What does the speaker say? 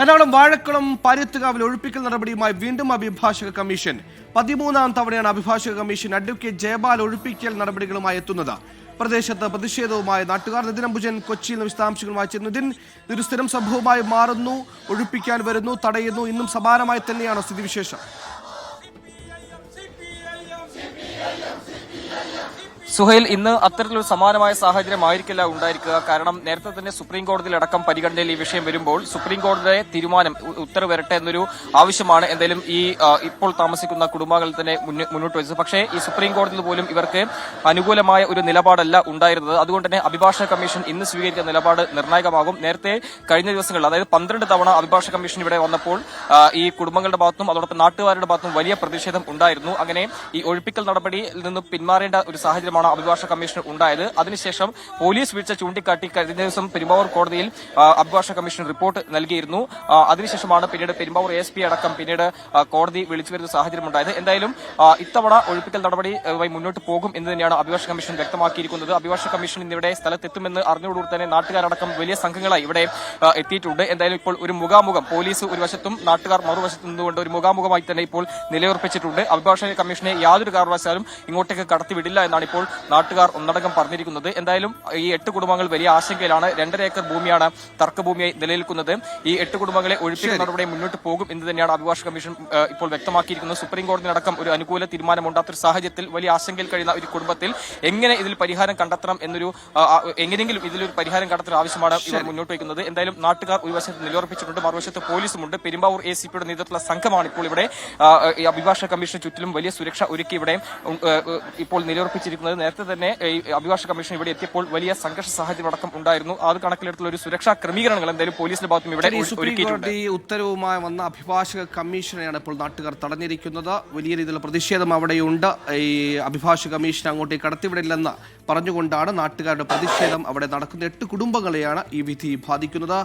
എറണാകുളം വാഴക്കുളം പാര്യത്തുകാവിൽ ഒഴിപ്പിക്കൽ നടപടിയുമായി വീണ്ടും അഭിഭാഷക കമ്മീഷൻ 13ാം തവണയാണ് അഭിഭാഷക കമ്മീഷൻ അഡ്വക്കേറ്റ് ജയപാൽ ഒഴിപ്പിക്കൽ നടപടികളുമായി എത്തുന്നത്. പ്രദേശത്ത് പ്രതിഷേധവുമായി നാട്ടുകാർ. നിതിൻ അംബുജൻ കൊച്ചിയിൽ നിന്ന് വിശദാംശങ്ങളുമായി ചേർന്നു. നിതിൻ, ഇതൊരു സ്ഥിരം സംഭവമായി മാറുന്നു, ഒഴിപ്പിക്കാൻ വരുന്നു, തടയുന്നു. ഇന്നും സമാനമായി തന്നെയാണോ സ്ഥിതിവിശേഷം? സുഹൈൽ, ഇന്ന് അത്തരത്തിലൊരു സമാനമായ സാഹചര്യമായിരിക്കില്ല ഉണ്ടായിരിക്കുക. കാരണം നേരത്തെ തന്നെ സുപ്രീം കോടതിയിലടക്കം പരിഗണനയിൽ ഈ വിഷയം വരുമ്പോൾ സുപ്രീം കോടതിയുടെ തീരുമാനം ഉത്തരവ് വരട്ടെ എന്നൊരു ആവശ്യമാണ് എന്തായാലും ഈ ഇപ്പോൾ താമസിക്കുന്ന കുടുംബങ്ങൾ തന്നെ മുന്നോട്ട് വെച്ചത്. പക്ഷേ ഈ സുപ്രീം കോടതിയിൽ പോലും ഇവർക്ക് അനുകൂലമായ ഒരു നിലപാടല്ല ഉണ്ടായിരുന്നത്. അതുകൊണ്ട് തന്നെ അഭിഭാഷക കമ്മീഷൻ ഇന്ന് സ്വീകരിക്കുന്ന നിലപാട് നിർണായകമാകും. നേരത്തെ കഴിഞ്ഞ ദിവസങ്ങളിൽ, അതായത് 12 തവണ അഭിഭാഷക കമ്മീഷൻ ഇവിടെ വന്നപ്പോൾ ഈ കുടുംബങ്ങളുടെ ഭാഗത്തും അതോടൊപ്പം നാട്ടുകാരുടെ ഭാഗത്തും വലിയ പ്രതിഷേധം ഉണ്ടായിരുന്നു. അങ്ങനെ ഈ ഒഴിപ്പിക്കൽ നടപടിയിൽ നിന്ന് പിന്മാറേണ്ട ഒരു സാഹചര്യമാണ് അഭിഭാഷക കമ്മീഷൻ ഉണ്ടായത്. അതിനുശേഷം പോലീസ് വീഴ്ച ചൂണ്ടിക്കാട്ടി കഴിഞ്ഞ ദിവസം പെരുമ്പാവൂർ കോടതിയിൽ അഭിഭാഷക കമ്മീഷൻ റിപ്പോർട്ട് നൽകിയിരുന്നു. അതിനുശേഷമാണ് പിന്നീട് പെരുമ്പാവൂർ ASP അടക്കം പിന്നീട് കോടതി വിളിച്ചു വരുന്ന സാഹചര്യം ഉണ്ടായത്. എന്തായാലും ഇത്തവണ ഒഴിപ്പിക്കൽ നടപടി മുന്നോട്ട് പോകും എന്ന് തന്നെയാണ് അഭിഭാഷക കമ്മീഷൻ വ്യക്തമാക്കിയിരിക്കുന്നത്. അഭിഭാഷക കമ്മീഷൻ ഇന്നിവിടെ സ്ഥലത്തെത്തുമെന്ന് അറിഞ്ഞുകൊടുകൂടി തന്നെ നാട്ടുകാരടക്കം വലിയ സംഘങ്ങളായി ഇവിടെ എത്തിയിട്ടുണ്ട്. എന്തായാലും ഇപ്പോൾ ഒരു മുഖാമുഖം പോലീസ് ഒരു വശത്തും നാട്ടുകാർ മറുവശത്തു നിന്നുകൊണ്ട് ഒരു മുഖാമുഖമായി തന്നെ ഇപ്പോൾ നിലയുറപ്പിച്ചിട്ടുണ്ട്. അഭിഭാഷക കമ്മീഷനെ യാതൊരു കാരണവശാലും ഇങ്ങോട്ടേക്ക് കടത്തിവിടില്ല എന്നാണ് ഇപ്പോൾ നാട്ടുകാർ ഒന്നടങ്കം പറഞ്ഞിരിക്കുന്നത്. എന്തായാലും ഈ 8 കുടുംബങ്ങൾ വലിയ ആശങ്കയിലാണ്. 2.5 ഏക്കർ ഭൂമിയാണ് തർക്കഭൂമിയായി നിലനിൽക്കുന്നത്. ഈ 8 കുടുംബങ്ങളെ ഒഴിപ്പിക്കൽ നടപടി മുന്നോട്ട് പോകും എന്ന് തന്നെയാണ് അഭിഭാഷക കമ്മീഷൻ ഇപ്പോൾ വ്യക്തമാക്കിയിരിക്കുന്നത്. സുപ്രീം കോടതിയടക്കം ഒരു അനുകൂല തീരുമാനമുണ്ടാത്തൊരു സാഹചര്യത്തിൽ വലിയ ആശങ്കയിൽ കഴിയുന്ന ഒരു കുടുംബത്തിൽ എങ്ങനെ ഇതിൽ പരിഹാരം കണ്ടെത്തണം എന്നൊരു എങ്ങനെയെങ്കിലും ഇതിലൊരു പരിഹാരം കണ്ടെത്തുന്ന ആവശ്യമാണ് ഇവർ മുന്നോട്ട് വയ്ക്കുന്നത്. എന്തായാലും നാട്ടുകാർ ഒരു വശത്ത് നിലയുറപ്പിച്ചിട്ടുണ്ട്, മറുവശത്ത് പോലീസുമുണ്ട്. പെരുമ്പാവൂർ ACPയുടെ നേതൃത്വത്തിലുള്ള സംഘമാണ് ഇപ്പോൾ ഇവിടെ അഭിഭാഷക കമ്മീഷന് ചുറ്റിലും വലിയ സുരക്ഷ ഒരുക്കി ഇവിടെ ഇപ്പോൾ നിലയുറപ്പിച്ചിരിക്കുന്നത്. നേരത്തെ തന്നെ ഈ അഭിഭാഷക കമ്മീഷൻ ഇവിടെ എത്തിയപ്പോൾ വലിയ സംഘർഷ സാഹചര്യം അടക്കം ഉണ്ടായിരുന്നു. അത് കണക്കിലെടുത്തുള്ള ഒരു സുരക്ഷാ ക്രമീകരണങ്ങൾ എന്തായാലും പോലീസിന്റെ ഭാഗത്തും ഇവിടെ ഒരുക്കിയിട്ടുണ്ട്. ഈ ഉത്തരവുമായി വന്ന അഭിഭാഷക കമ്മീഷനെയാണ് ഇപ്പോൾ നാട്ടുകാർ തടഞ്ഞിരിക്കുന്നത്. വലിയ രീതിയിലുള്ള പ്രതിഷേധം അവിടെയുണ്ട്. ഈ അഭിഭാഷക കമ്മീഷൻ അങ്ങോട്ടേക്ക് കടത്തിവിടില്ലെന്ന് പറഞ്ഞുകൊണ്ടാണ് നാട്ടുകാരുടെ പ്രതിഷേധം അവിടെ നടക്കുന്ന. 8 കുടുംബങ്ങളെയാണ് ഈ വിധി ബാധിക്കുന്നത്.